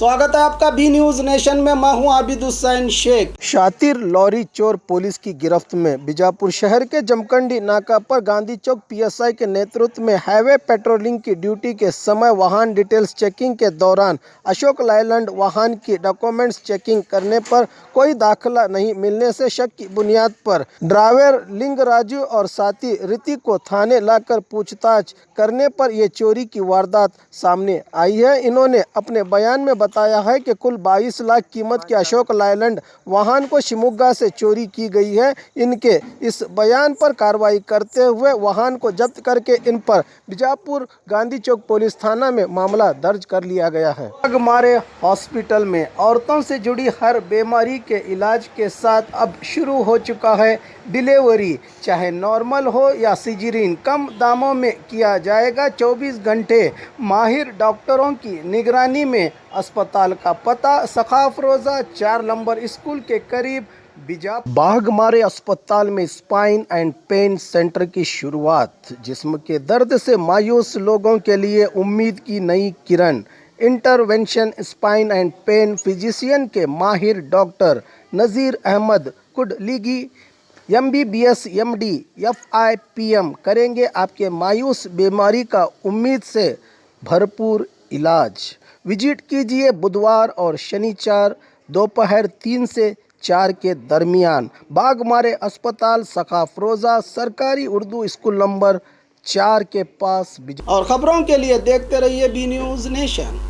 स्वागत है आपका बी न्यूज नेशन में। मैं हूं आबिद हुसैन शेख। शातिर लॉरी चोर पुलिस की गिरफ्त में। बीजापुर शहर के जमखंडी नाका पर गांधी चौक पीएसआई के नेतृत्व में हाईवे पेट्रोलिंग की ड्यूटी के समय वाहन डिटेल्स चेकिंग के दौरान अशोक लाइलैंड वाहन की डॉक्यूमेंट्स चेकिंग करने पर कोई दाखिला नहीं मिलने से शक की बुनियाद पर ड्राइवर लिंगराजू और साथी ऋतिक को थाने लाकर पूछताछ करने पर यह चोरी की वारदात सामने आई है। इन्होंने अपने बयान में बताया है कि कुल 22 लाख कीमत के अशोक लाइलैंड वाहन को शिमोगा से चोरी की गई है। इनके इस बयान पर कार्रवाई करते हुए वाहन को जब्त करके इन पर बीजापुर गांधी चौक पुलिस थाना में मामला दर्ज कर लिया गया है। बाघमारे हॉस्पिटल में औरतों से जुड़ी हर बीमारी के इलाज के साथ अब शुरू हो चुका है डिलीवरी, चाहे नॉर्मल हो या सिजेरियन, कम दामों में किया जाएगा। 24 घंटे माहिर डॉक्टरों की निगरानी में। अस्पताल का पता सखाफरोजा 4 नंबर स्कूल के करीब बीजापुर। बाघमारे अस्पताल में स्पाइन एंड पेन सेंटर की शुरुआत। जिस्म के दर्द से मायूस लोगों के लिए उम्मीद की नई किरण। Intervention spine and pain physician के माहिर doctor Nazir Ahmed Kudligi MBBS MD FIPM करेंगे आपके मायूस बीमारी का उम्मीद से भरपूर इलाज। विजिट कीजिए बुधवार और शनिवार दोपहर 3 से 4 के दरमियान। बाघमारे अस्पताल सखाफरोजा सरकारी उर्दू स्कूल नंबर 4 के पास। और खबरों के लिए देखते रहिए बी न्यूज़ नेशन।